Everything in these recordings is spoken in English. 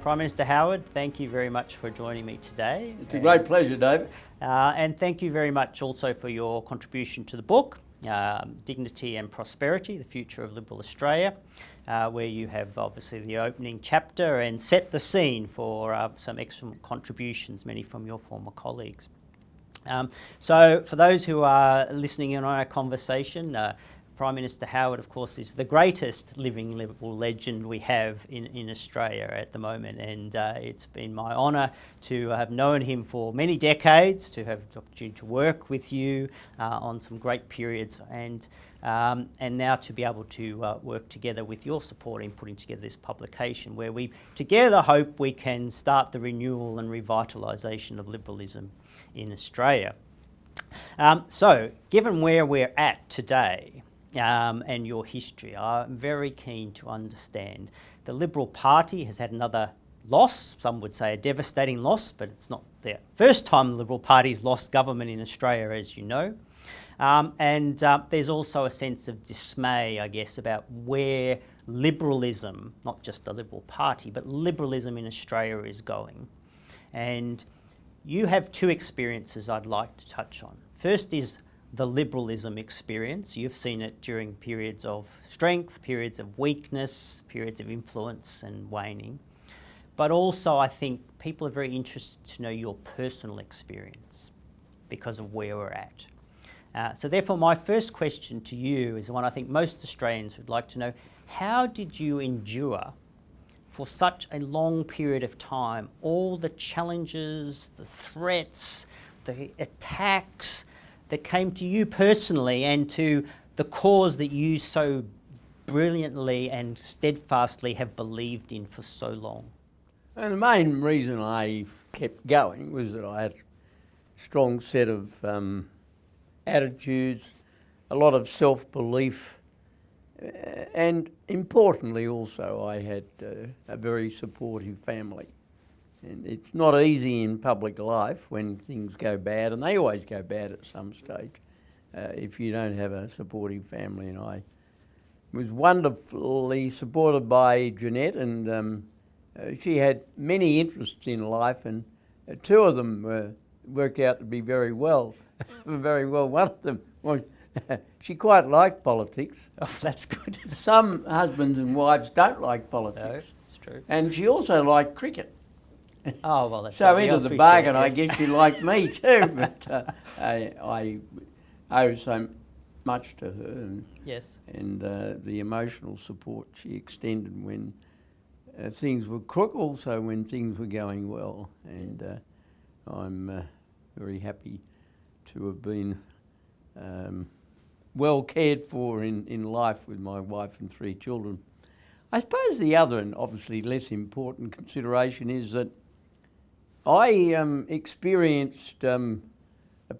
Prime Minister Howard, thank you very much for joining me today. It's a great pleasure, David. And thank you very much also for your contribution to the book, Dignity and Prosperity, The Future of Liberal Australia, where you have obviously the opening chapter and set the scene for some excellent contributions, many from your former colleagues. So for those who are listening in on our conversation, Prime Minister Howard, of course, is the greatest living Liberal legend we have in Australia at the moment, and it's been my honour to have known him for many decades, to have the opportunity to work with you on some great periods, and now to be able to work together with your support in putting together this publication, where we together hope we can start the renewal and revitalisation of liberalism in Australia. So, given where we're at today, and your history, I'm very keen to understand. The Liberal Party has had another loss, some would say a devastating loss, but it's not the first time the Liberal Party's lost government in Australia, as you know. And there's also a sense of dismay, I guess, about where liberalism, not just the Liberal Party, but liberalism in Australia is going. And you have two experiences I'd like to touch on. First is the liberalism experience. You've seen it during periods of strength, periods of weakness, periods of influence and waning. But also I think people are very interested to know your personal experience because of where we're at. So therefore my first question to you is one I think most Australians would like to know. How did you endure for such a long period of time all the challenges, the threats, the attacks that came to you personally and to the cause that you so brilliantly and steadfastly have believed in for so long? And the main reason I kept going was that I had a strong set of attitudes, a lot of self-belief, and importantly also I had a very supportive family. And it's not easy in public life when things go bad, and they always go bad at some stage, if you don't have a supportive family. And I was wonderfully supported by Jeanette, and she had many interests in life, and two of them worked out to be very well. Very well. One of them was she quite liked politics. Oh, that's good. Some husbands and wives don't like politics. No, it's true. And she also liked cricket. Oh, well, that's so into the bargain, share, yes. I guess she liked me too, but I owe so much to her, and, yes. and the emotional support she extended when things were crook, also when things were going well, and I'm very happy to have been well cared for in life with my wife and three children. I suppose the other, and obviously less important consideration, is that I experienced a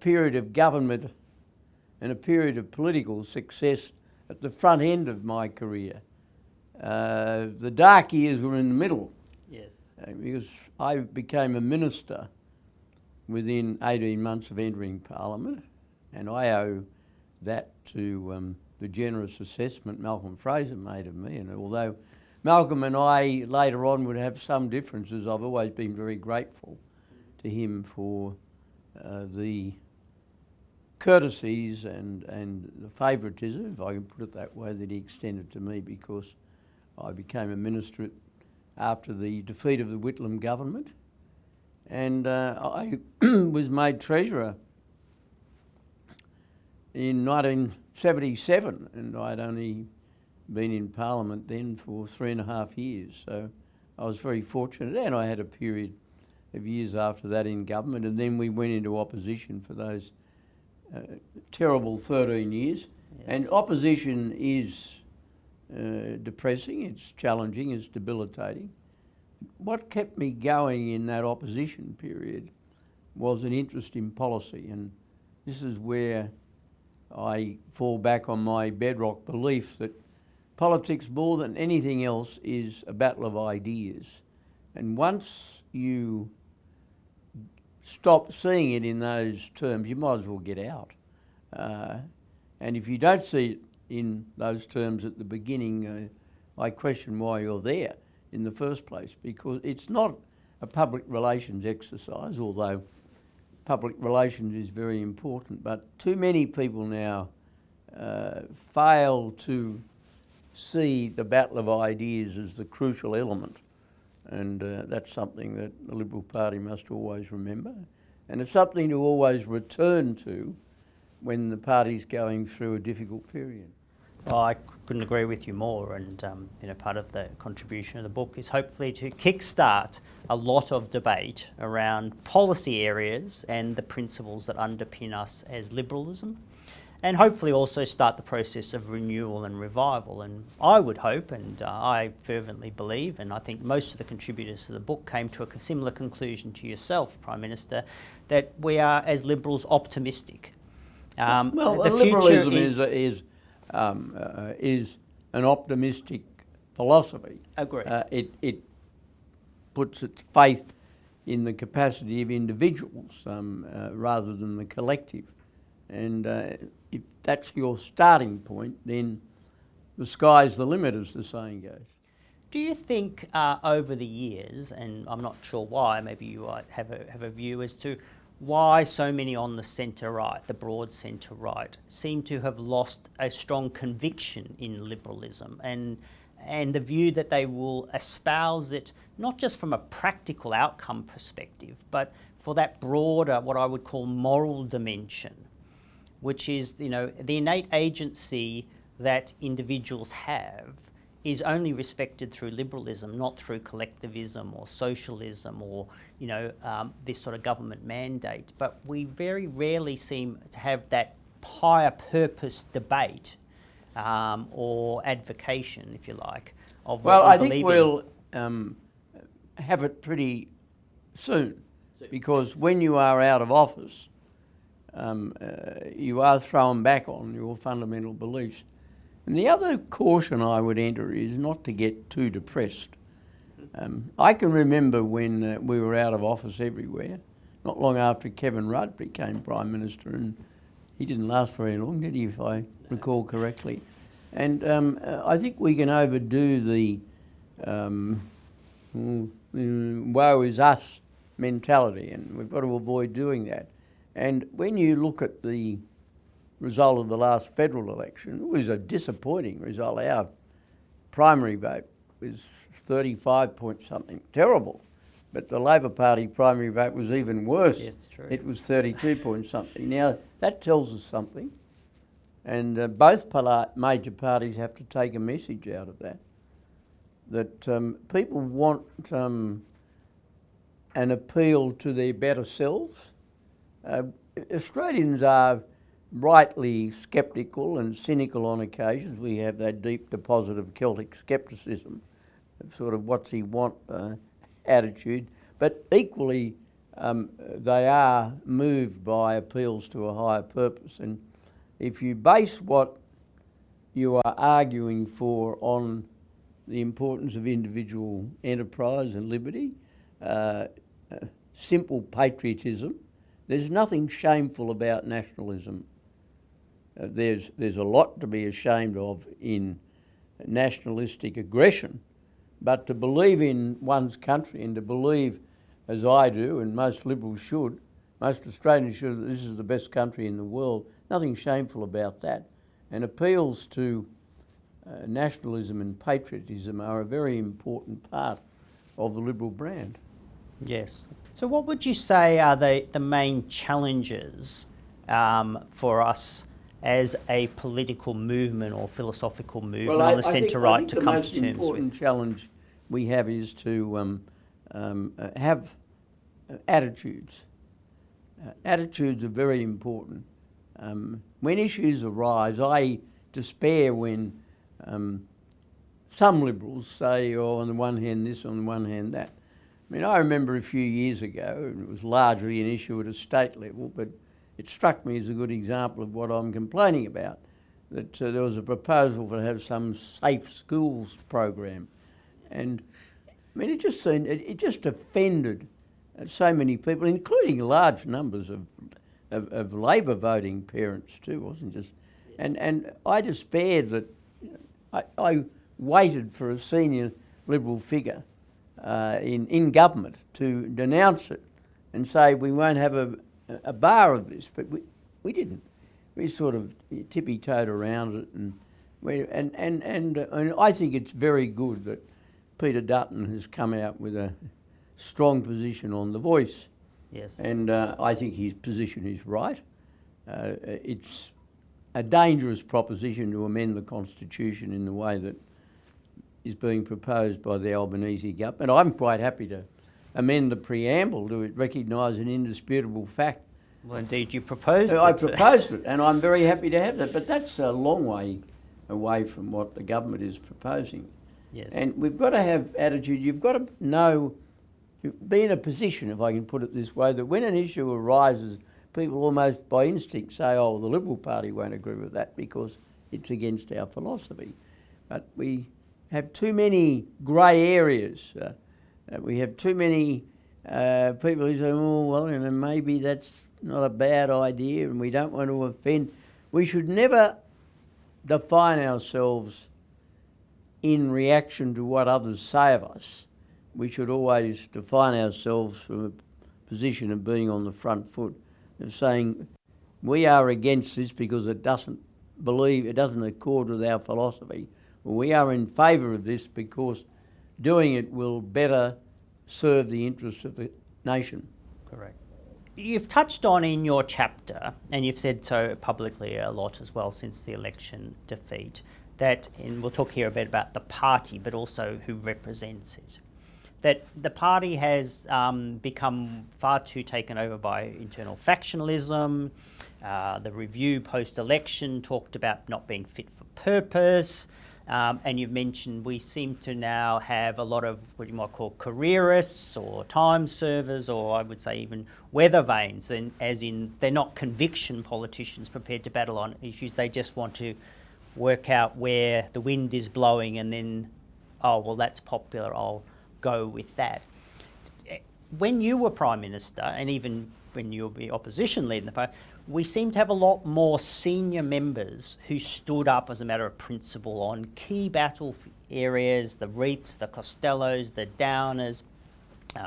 period of government and a period of political success at the front end of my career. The dark years were in the middle. Yes. Because I became a minister within 18 months of entering Parliament, and I owe that to the generous assessment Malcolm Fraser made of me. And although Malcolm and I later on would have some differences, I've always been very grateful to him for the courtesies and the favouritism, if I can put it that way, that he extended to me, because I became a minister after the defeat of the Whitlam government, and I was made treasurer in 1977, and I'd only been in Parliament then for 3.5 years, so I was very fortunate, and I had a period of years after that in government, and then we went into opposition for those terrible 13 years. Yes. And opposition is depressing, it's challenging, it's debilitating. What kept me going in that opposition period was an interest in policy, and this is where I fall back on my bedrock belief that politics, more than anything else, is a battle of ideas. And once you stop seeing it in those terms, you might as well get out. And if you don't see it in those terms at the beginning, I question why you're there. in the first place, because it's not a public relations exercise, although public relations is very important, but too many people now fail to see the battle of ideas as the crucial element, and that's something that the Liberal Party must always remember, and it's something to always return to when the party's going through a difficult period. Well, I couldn't agree with you more, and part of the contribution of the book is hopefully to kickstart a lot of debate around policy areas and the principles that underpin us as liberalism, and hopefully also start the process of renewal and revival. And I would hope, and I fervently believe, and I think most of the contributors to the book came to a similar conclusion to yourself, Prime Minister, that we are, as Liberals, optimistic. Liberalism is an optimistic philosophy. Agree. It puts its faith in the capacity of individuals rather than the collective. And if that's your starting point, then the sky's the limit, as the saying goes. Do you think over the years, and I'm not sure why, maybe you might have a view as to why so many on the centre-right, the broad centre-right, seem to have lost a strong conviction in liberalism and the view that they will espouse it not just from a practical outcome perspective, but for that broader, what I would call moral dimension, which is, the innate agency that individuals have is only respected through liberalism, not through collectivism or socialism or, this sort of government mandate. But we very rarely seem to have that higher purpose debate or advocation, if you like, of what we I believe think we'll have it pretty soon, because when you are out of office, you are thrown back on your fundamental beliefs. And the other caution I would enter is not to get too depressed. I can remember when we were out of office everywhere, not long after Kevin Rudd became Prime Minister, and he didn't last very long, did he, if I recall correctly? And I think we can overdo the woe is us mentality, and we've got to avoid doing that. And when you look at the result of the last federal election, it was a disappointing result. Our primary vote was 35 point something, terrible. But the Labor Party primary vote was even worse. Yes, true. It was 32 point something. Now, that tells us something. And both major parties have to take a message out of that, that people want an appeal to their better selves. Australians are rightly sceptical and cynical on occasions. We have that deep deposit of Celtic scepticism, sort of what's he want attitude, but equally they are moved by appeals to a higher purpose. And if you base what you are arguing for on the importance of individual enterprise and liberty, simple patriotism, there's nothing shameful about nationalism. There's a lot to be ashamed of in nationalistic aggression, but to believe in one's country and to believe, as I do, and most Liberals should, most Australians should, that this is the best country in the world, nothing shameful about that. And appeals to nationalism and patriotism are a very important part of the Liberal brand. Yes. So what would you say are the main challenges for us as a political movement or philosophical movement on the centre-right to come to terms with? The most important challenge we have is to have attitudes. Attitudes are very important. When issues arise, I despair when some Liberals say, on the one hand this, on the one hand that. I mean, I remember a few years ago, and it was largely an issue at a state level, but it struck me as a good example of what I'm complaining about, that there was a proposal to have some safe schools program. And I mean, it just offended so many people, including large numbers of Labor voting parents too, wasn't just. And I despaired that I waited for a senior Liberal figure in government to denounce it and say we won't have a bar of this, but we didn't. We sort of tippy-toed around it, and I think it's very good that Peter Dutton has come out with a strong position on the voice. Yes. And I think his position is right. It's a dangerous proposition to amend the Constitution in the way that is being proposed by the Albanese government. I'm quite happy to amend the preamble to recognise an indisputable fact. Well, indeed, you proposed it. I proposed it, and I'm very happy to have that, but that's a long way away from what the government is proposing. Yes. And we've got to have attitude. You've got to know, be in a position, if I can put it this way, that when an issue arises, people almost by instinct say, oh, the Liberal Party won't agree with that because it's against our philosophy. But we have too many grey areas. We have too many people who say, oh, well, you know, maybe that's not a bad idea and we don't want to offend. We should never define ourselves in reaction to what others say of us. We should always define ourselves from a position of being on the front foot, of saying we are against this because it doesn't accord with our philosophy. We are in favour of this because doing it will better serve the interests of the nation. Correct. You've touched on in your chapter, and you've said so publicly a lot as well since the election defeat, that, and we'll talk here a bit about the party, but also who represents it, that the party has become far too taken over by internal factionalism. The review post-election talked about not being fit for purpose. And you've mentioned we seem to now have a lot of what you might call careerists or time servers, or I would say even weather vanes, and as in they're not conviction politicians prepared to battle on issues. They just want to work out where the wind is blowing and then, oh, well, that's popular, I'll go with that. When you were Prime Minister, and even when you were the opposition leader in the party, we seem to have a lot more senior members who stood up as a matter of principle on key battle areas, the Reiths, the Costellos, the Downers,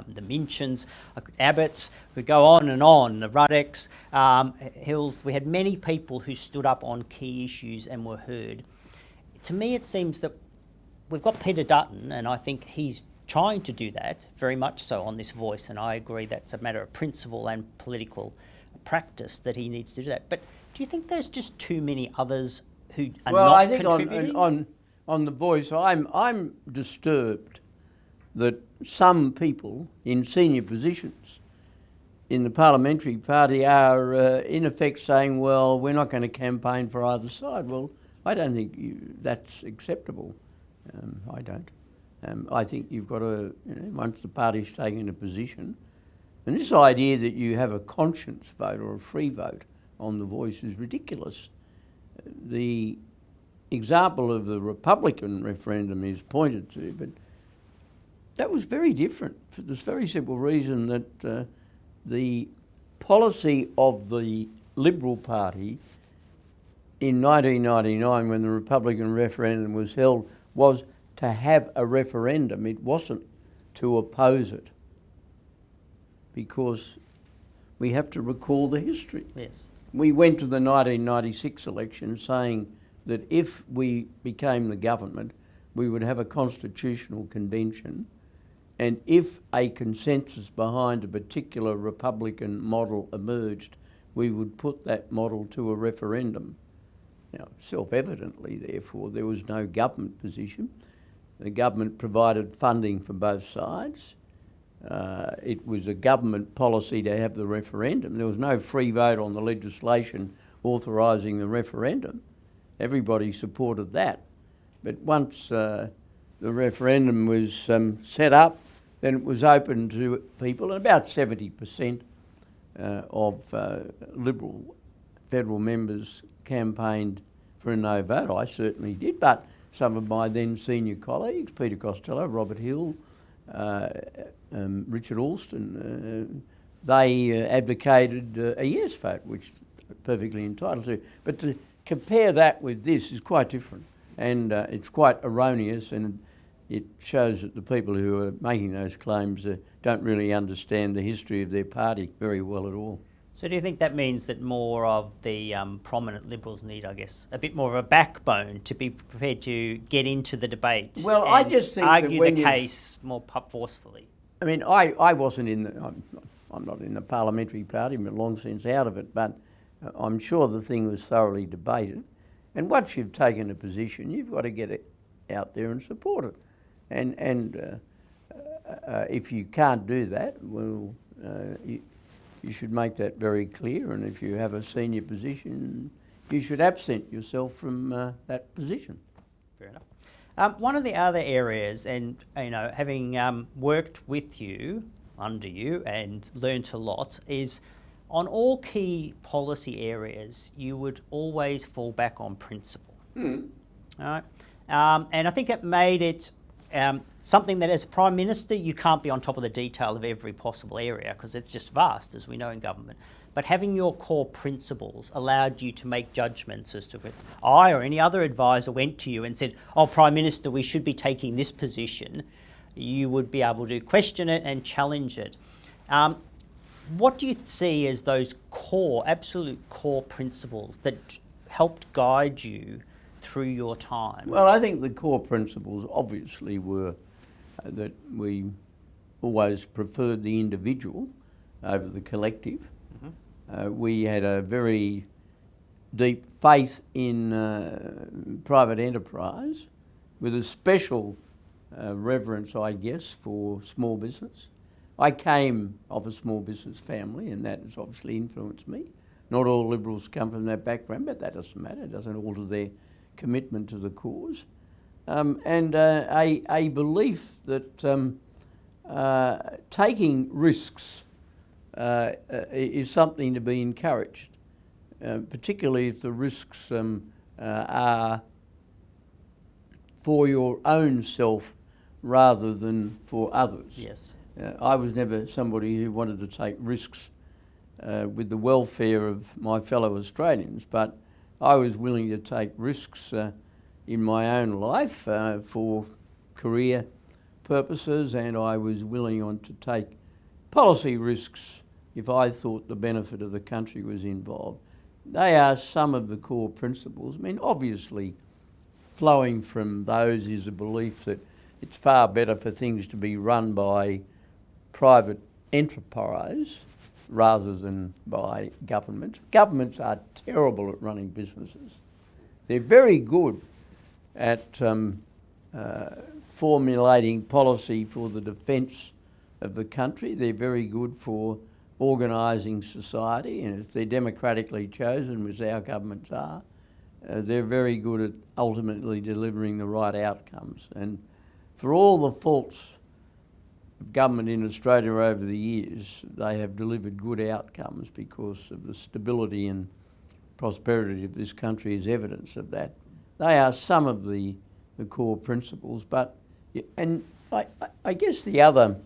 the Minchins, Abbotts, we go on, the Ruddocks, Hills. We had many people who stood up on key issues and were heard. To me, it seems that we've got Peter Dutton, and I think he's trying to do that very much so on this voice, and I agree that's a matter of principle and political practice that he needs to do that. But do you think there's just too many others who are not contributing? Well, I think on the voice, I'm disturbed that some people in senior positions in the parliamentary party are in effect saying, well, we're not going to campaign for either side. Well, I don't think that's acceptable. I don't. I think you've got to, once the party's taken a position, and this idea that you have a conscience vote or a free vote on the voice is ridiculous. The example of the Republican referendum is pointed to, but that was very different for this very simple reason that the policy of the Liberal Party in 1999, when the Republican referendum was held, was to have a referendum. It wasn't to oppose it, because we have to recall the history. Yes. We went to the 1996 election saying that if we became the government, we would have a constitutional convention, and if a consensus behind a particular Republican model emerged, we would put that model to a referendum. Now, self-evidently, therefore, there was no government position. The government provided funding for both sides. It was a government policy to have the referendum. There was no free vote on the legislation authorising the referendum. Everybody supported that. But once the referendum was set up, then it was open to people, and about 70% of Liberal federal members campaigned for a no vote. I certainly did, but some of my then senior colleagues, Peter Costello, Robert Hill, Richard Alston, they advocated a yes vote, which they're perfectly entitled to. But to compare that with this is quite different, and it's quite erroneous, and it shows that the people who are making those claims don't really understand the history of their party very well at all. So do you think that means that more of the prominent Liberals need, I guess, a bit more of a backbone to be prepared to get into the debate? Well, and I just think argue that the case more forcefully. I mean, I wasn't in I'm not in the parliamentary party, I'm long since out of it, but I'm sure the thing was thoroughly debated. And once you've taken a position, you've got to get it out there and support it. And if you can't do that, well, you should make that very clear. And if you have a senior position, you should absent yourself from that position. Fair enough. One of the other areas, and having worked with you, under you, and learnt a lot, is on all key policy areas, you would always fall back on principle. Mm. All right? And I think it made it something that as Prime Minister, you can't be on top of the detail of every possible area because it's just vast, as we know in government. But having your core principles allowed you to make judgments as to if I or any other advisor went to you and said, oh, Prime Minister, we should be taking this position, you would be able to question it and challenge it. What do you see as those absolute core principles that helped guide you through your time? Well, I think the core principles obviously were that we always preferred the individual over the collective. Mm-hmm. We had a very deep faith in private enterprise with a special reverence, I guess, for small business. I came of a small business family and that has obviously influenced me. Not all Liberals come from that background, but that doesn't matter. It doesn't alter their commitment to the cause. And a belief that taking risks is something to be encouraged, particularly if the risks are for your own self rather than for others. Yes. I was never somebody who wanted to take risks with the welfare of my fellow Australians, but I was willing to take risks in my own life for career purposes, and I was willing to take policy risks if I thought the benefit of the country was involved. They are some of the core principles. I mean, obviously, flowing from those is a belief that it's far better for things to be run by private enterprise rather than by government. Governments are terrible at running businesses. They're very good at formulating policy for the defence of the country. They're very good for organising society, and if they're democratically chosen, as our governments are, they're very good at ultimately delivering the right outcomes. And for all the faults of government in Australia over the years, they have delivered good outcomes because of the stability and prosperity of this country is evidence of that. They are some of the core principles, and I guess the other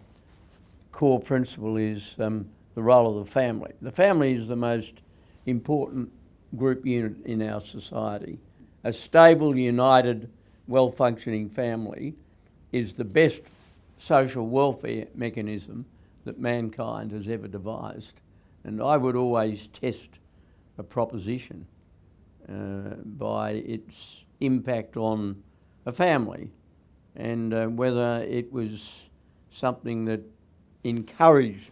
core principle is the role of the family. The family is the most important group unit in our society. A stable, united, well-functioning family is the best social welfare mechanism that mankind has ever devised. And I would always test a proposition by its impact on a family and whether it was something that encouraged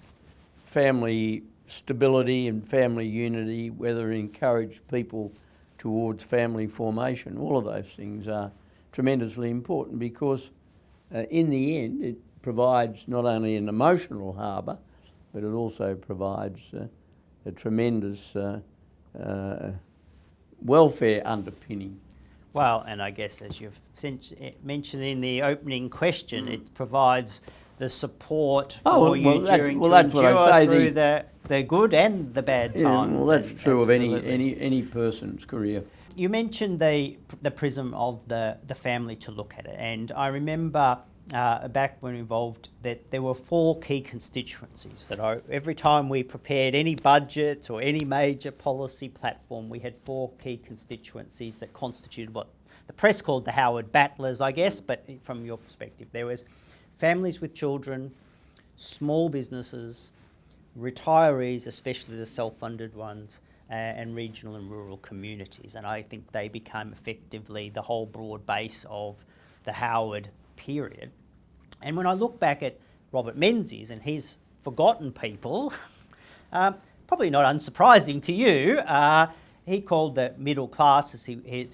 family stability and family unity, whether it encouraged people towards family formation. All of those things are tremendously important because in the end it provides not only an emotional harbour, but it also provides a tremendous welfare underpinning. Well, and I guess as you've mentioned in the opening question, it provides the support for you to endure through the good and the bad times. Well, that's true of any person's career. You mentioned the prism of the family to look at it, and I remember back when involved that there were 4 key constituencies that every time we prepared any budget or any major policy platform, we had 4 key constituencies that constituted what the press called the Howard Battlers, I guess, but from your perspective, there was families with children, small businesses, retirees, especially the self-funded ones, and regional and rural communities. And I think they became effectively the whole broad base of the Howard period. And when I look back at Robert Menzies and his forgotten people, probably not unsurprising to you, he called the middle class, as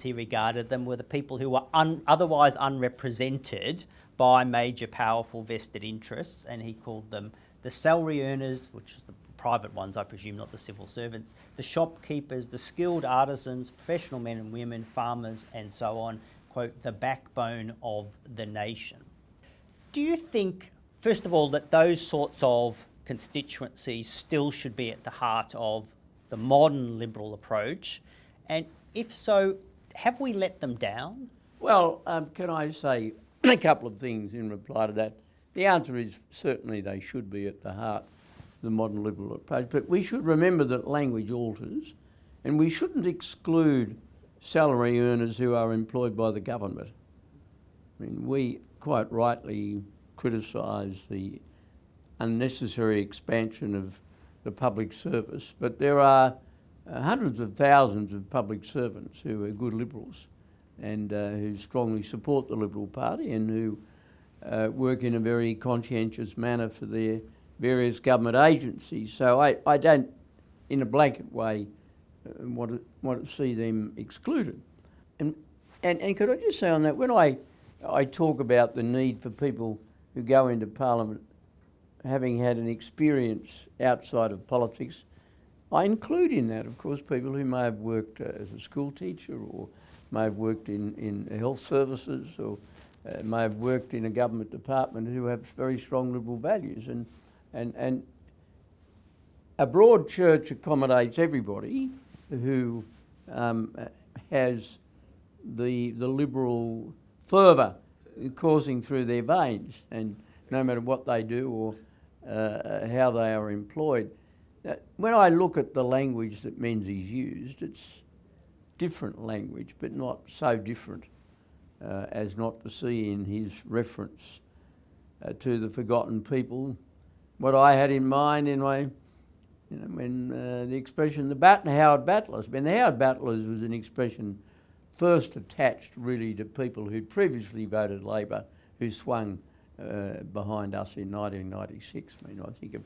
he regarded them, were the people who were otherwise unrepresented by major powerful vested interests, and he called them the salary earners, which is the private ones, I presume, not the civil servants, the shopkeepers, the skilled artisans, professional men and women, farmers, and so on, quote, the backbone of the nation. Do you think, first of all, that those sorts of constituencies still should be at the heart of the modern liberal approach? And if so, have we let them down? Well, can I say a couple of things in reply to that? The answer is certainly they should be at the heart of the modern liberal approach, but we should remember that language alters, and we shouldn't exclude salary earners who are employed by the government. I mean, we quite rightly criticise the unnecessary expansion of the public service, but there are hundreds of thousands of public servants who are good liberals and who strongly support the Liberal Party and who work in a very conscientious manner for their various government agencies. So I don't, in a blanket way, want to see them excluded. And could I just say on that, when I talk about the need for people who go into Parliament having had an experience outside of politics, I include in that, of course, people who may have worked as a school teacher or may have worked in health services or may have worked in a government department who have very strong liberal values. And a broad church accommodates everybody who has the liberal fervour coursing through their veins, and no matter what they do or how they are employed. When I look at the language that Menzies used, it's different language, but not so different as not to see in his reference to the forgotten people what I had in mind in my, when the expression Howard Battlers. When the Howard Battlers was an expression first attached really to people who'd previously voted Labor, who swung behind us in 1996. I mean, I think of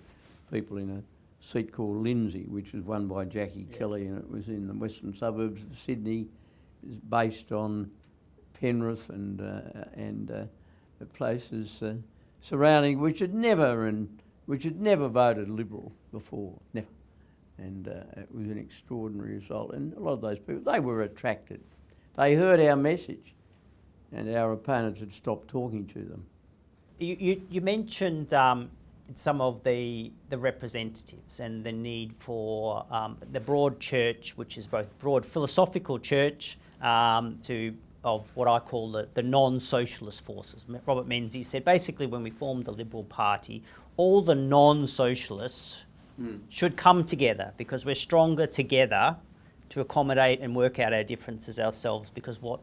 people in a seat called Lindsay, which was won by Jackie Kelly, and it was in the western suburbs of Sydney. It was based on Penrith and the places surrounding, which had never voted Liberal before, never. And it was an extraordinary result. And a lot of those people, they were attracted. They heard our message, and our opponents had stopped talking to them. You mentioned some of the representatives and the need for the broad church, which is both broad philosophical church of what I call the non-socialist forces. Robert Menzies said basically when we formed the Liberal Party, all the non-socialists should come together because we're stronger together to accommodate and work out our differences ourselves, because what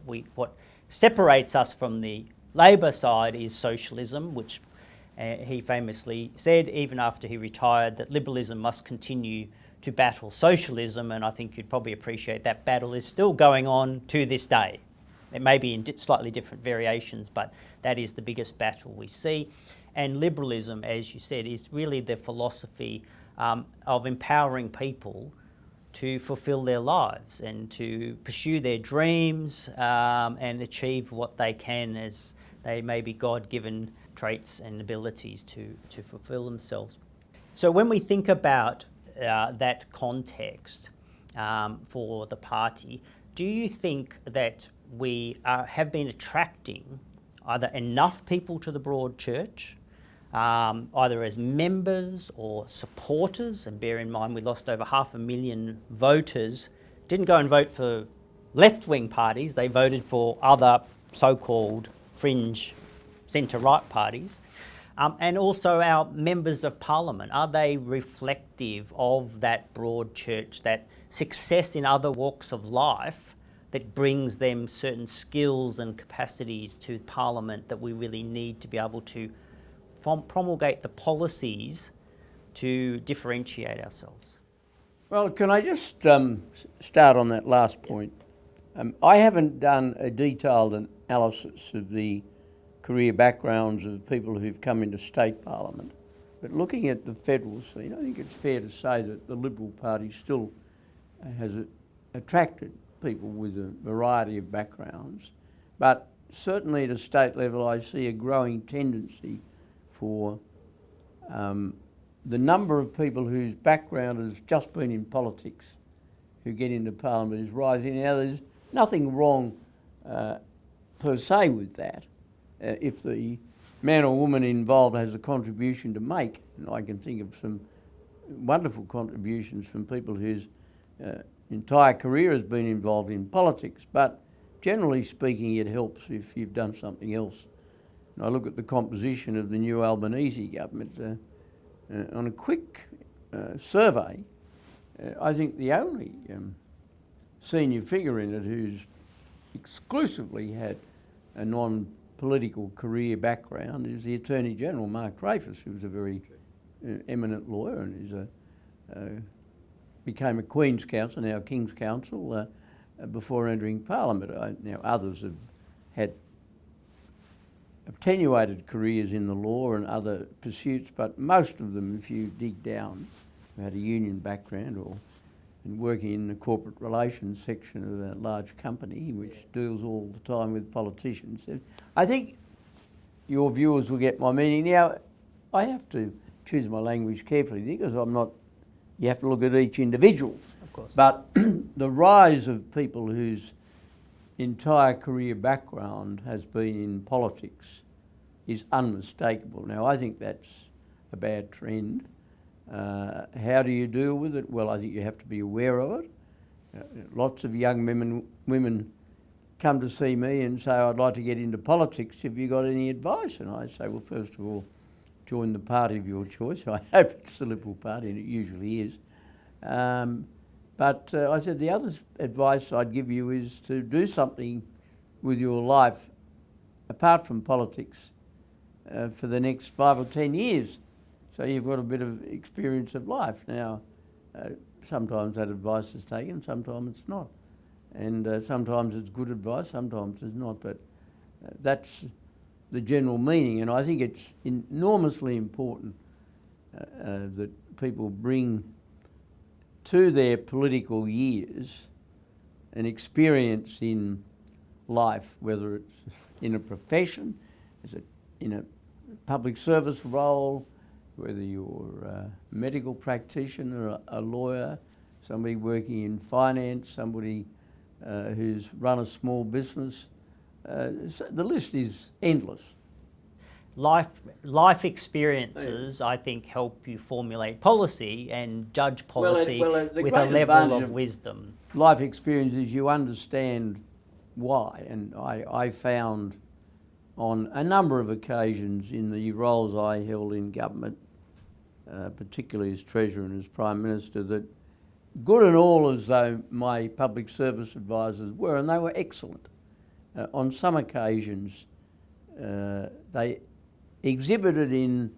separates us from the Labor side is socialism, which he famously said, even after he retired, that liberalism must continue to battle socialism, and I think you'd probably appreciate that battle is still going on to this day. It may be in slightly different variations, but that is the biggest battle we see. And liberalism, as you said, is really the philosophy of empowering people to fulfil their lives and to pursue their dreams and achieve what they can as they may be God-given traits and abilities to fulfil themselves. So when we think about that context for the party, do you think that we have been attracting either enough people to the broad church, either as members or supporters? And bear in mind we lost over 500,000 voters, didn't go and vote for left-wing parties, they voted for other so-called fringe centre-right parties. And also our members of parliament, are they reflective of that broad church, that success in other walks of life that brings them certain skills and capacities to Parliament that we really need to be able to promulgate the policies to differentiate ourselves? Well, can I just start on that last point? I haven't done a detailed analysis of the career backgrounds of people who've come into state parliament, but looking at the federal scene, I think it's fair to say that the Liberal Party still has attracted people with a variety of backgrounds, but certainly at a state level I see a growing tendency for the number of people whose background has just been in politics who get into Parliament is rising. Now, there's nothing wrong per se with that if the man or woman involved has a contribution to make. And I can think of some wonderful contributions from people whose entire career has been involved in politics, but generally speaking it helps if you've done something else. And I look at the composition of the new Albanese government. On a quick survey, I think the only senior figure in it who's exclusively had a non-political career background is the Attorney General, Mark Dreyfus, who was a very eminent lawyer and became a Queen's Counsel, now King's Counsel, before entering Parliament. Now others have had attenuated careers in the law and other pursuits, but most of them, if you dig down, had a union background or and working in the corporate relations section of a large company which deals all the time with politicians. I think your viewers will get my meaning. Now, I have to choose my language carefully because you have to look at each individual. Of course. But the rise of people whose entire career background has been in politics is unmistakable. Now, I think that's a bad trend. How do you deal with it? Well, I think you have to be aware of it. Lots of young women come to see me and say, I'd like to get into politics. Have you got any advice? And I say, well, first of all, join the party of your choice. I hope it's the Liberal Party, and it usually is. But I said the other advice I'd give you is to do something with your life apart from politics for the next 5 or 10 years. So you've got a bit of experience of life. Now, sometimes that advice is taken, sometimes it's not. And sometimes it's good advice, sometimes it's not. But that's the general meaning. And I think it's enormously important that people bring to their political years an experience in life, whether it's in a profession, in a public service role, whether you're a medical practitioner, a lawyer, somebody working in finance, somebody who's run a small business. So the list is endless. Life experiences, I think, help you formulate policy and judge policy with a level of wisdom. Life experiences, you understand why, and I found on a number of occasions in the roles I held in government, particularly as Treasurer and as Prime Minister, that good and all as though my public service advisors were, and they were excellent, on some occasions they exhibited in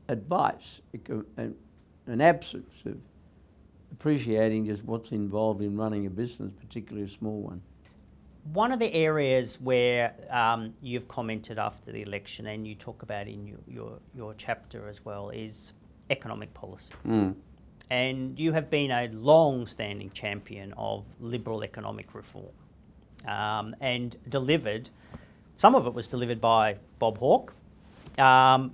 advice an absence of appreciating just what's involved in running a business, particularly a small one. One of the areas where you've commented after the election, and you talk about in your chapter as well, is economic policy. And you have been a long-standing champion of liberal economic reform and delivered, some of it was delivered by Bob Hawke,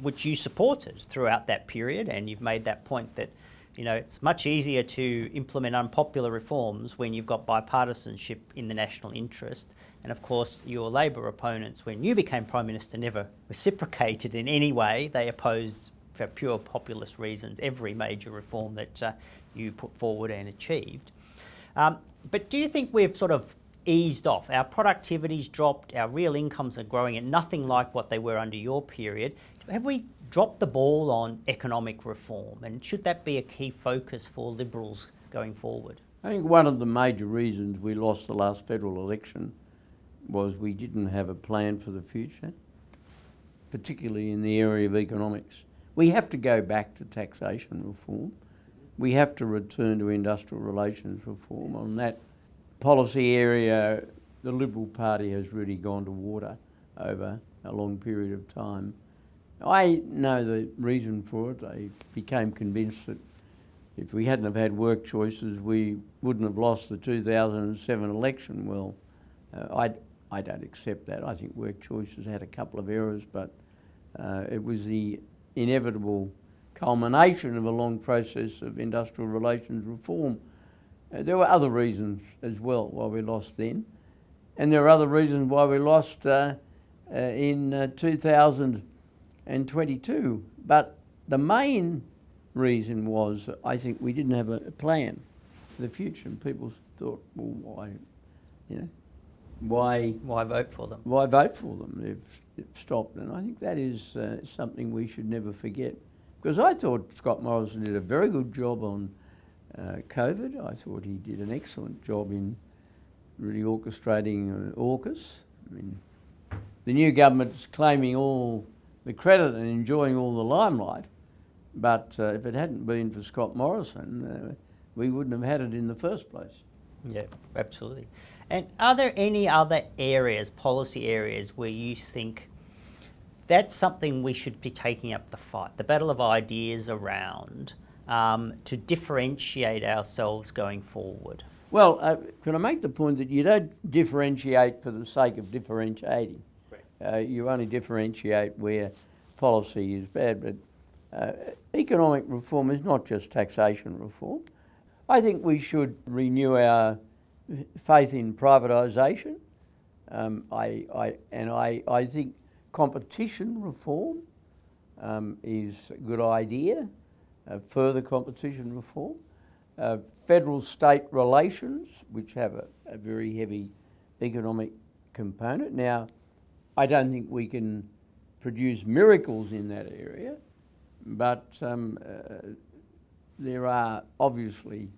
which you supported throughout that period, and you've made that point that it's much easier to implement unpopular reforms when you've got bipartisanship in the national interest. And of course, your Labor opponents, when you became Prime Minister, never reciprocated in any way. They opposed, for pure populist reasons, every major reform that you put forward and achieved. But do you think we've sort of eased off? Our productivity's dropped, our real incomes are growing at nothing like what they were under your period. Have we dropped the ball on economic reform, and should that be a key focus for Liberals going forward? I think one of the major reasons we lost the last federal election was we didn't have a plan for the future, particularly in the area of economics. We have to go back to taxation reform. We have to return to industrial relations reform. On that policy area, the Liberal Party has really gone to water over a long period of time. I know the reason for it. I became convinced that if we hadn't have had work choices, we wouldn't have lost the 2007 election. Well, I don't accept that. I think work choices had a couple of errors, but it was the inevitable culmination of a long process of industrial relations reform. There were other reasons as well why we lost then, and there are other reasons why we lost in 2022. But the main reason was, I think, we didn't have a plan for the future, and people thought, well, why, why vote for them? Why vote for them? They've stopped, and I think that is something we should never forget. Because I thought Scott Morrison did a very good job on COVID. I thought he did an excellent job in really orchestrating AUKUS. I mean, the new government's claiming all the credit and enjoying all the limelight, but if it hadn't been for Scott Morrison, we wouldn't have had it in the first place. Yeah, absolutely. And are there any other areas, policy areas, where you think that's something we should be taking up the fight, the battle of ideas around, to differentiate ourselves going forward? Well, can I make the point that you don't differentiate for the sake of differentiating? You only differentiate where policy is bad, but economic reform is not just taxation reform. I think we should renew our faith in privatisation. I think competition reform is a good idea, further competition reform. Federal-state relations, which have a very heavy economic component. Now, I don't think we can produce miracles in that area, but there are obviously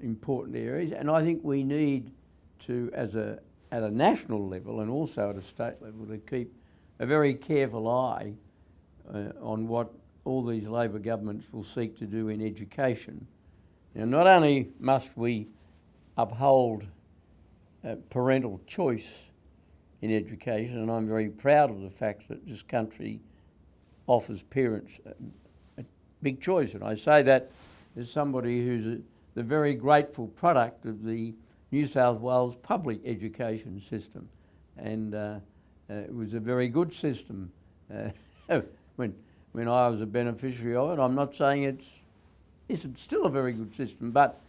important areas, and I think we need to, at a national level and also at a state level, to keep a very careful eye on what all these Labor governments will seek to do in education. Now, not only must we uphold parental choice in education, and I'm very proud of the fact that this country offers parents a big choice, and I say that as somebody who's the very grateful product of the New South Wales public education system, and it was a very good system when I was a beneficiary of it. I'm not saying it's still a very good system, but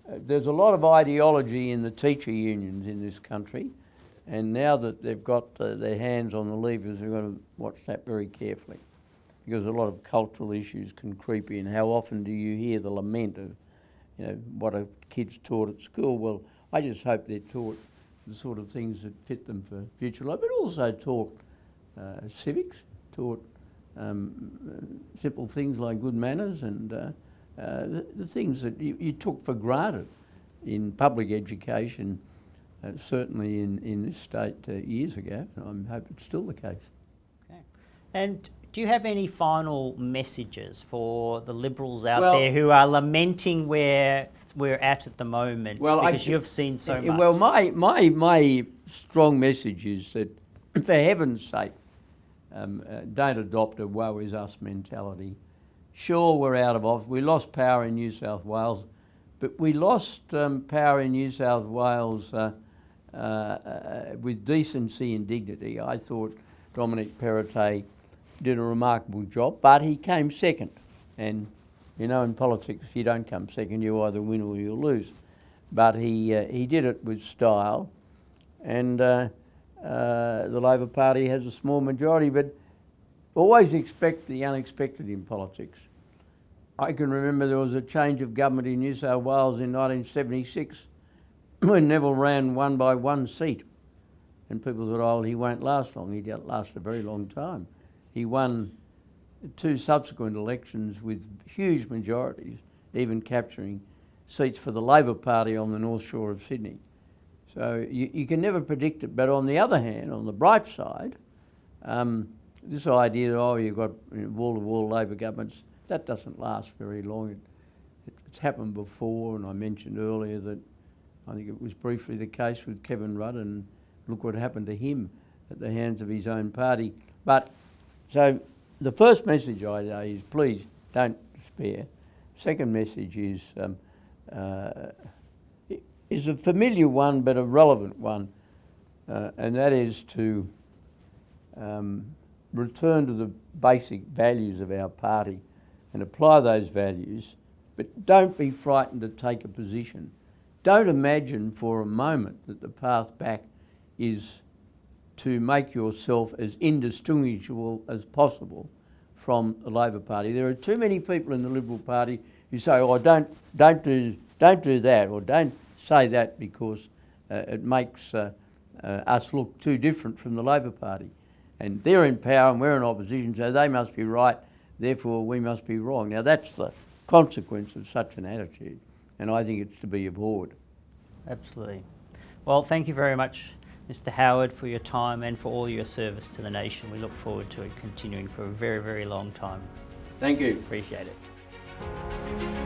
there's a lot of ideology in the teacher unions in this country, and now that they've got their hands on the levers, we've got to watch that very carefully, because a lot of cultural issues can creep in. How often do you hear the lament of, what are kids taught at school? Well, I just hope they're taught the sort of things that fit them for future life, but also taught civics, taught simple things like good manners and the things that you took for granted in public education, certainly in this state years ago. And I hope it's still the case. Okay. And do you have any final messages for the Liberals out there who are lamenting where we're at the moment? Well, because you've seen so much. Well, my strong message is that, for heaven's sake, don't adopt a woe is us mentality. Sure, we're out of office. We lost power in New South Wales, but we lost power in New South Wales with decency and dignity. I thought Dominic Perrottet did a remarkable job, but he came second. And in politics, you don't come second, you either win or you lose. But he did it with style, and the Labor Party has a small majority, but always expect the unexpected in politics. I can remember there was a change of government in New South Wales in 1976 when Neville won by one seat, and people thought, oh, he won't last long. He didn't last a very long time. He won 2 subsequent elections with huge majorities, even capturing seats for the Labor Party on the North Shore of Sydney. So you can never predict it. But on the other hand, on the bright side, this idea that, oh, you've got wall-to-wall Labor governments, that doesn't last very long. It's happened before, and I mentioned earlier that I think it was briefly the case with Kevin Rudd, and look what happened to him at the hands of his own party. But so the first message I say is, please don't despair. Second message is a familiar one but a relevant one, and that is to return to the basic values of our party and apply those values, but don't be frightened to take a position. Don't imagine for a moment that the path back is to make yourself as indistinguishable as possible from the Labor Party. There are too many people in the Liberal Party who say, oh, don't do that, or don't say that because it makes us look too different from the Labor Party. And they're in power and we're in opposition, so they must be right, therefore we must be wrong. Now that's the consequence of such an attitude, and I think it's to be abhorred. Absolutely. Well, thank you very much, Mr. Howard, for your time and for all your service to the nation. We look forward to it continuing for a very, very long time. Thank you. Appreciate it.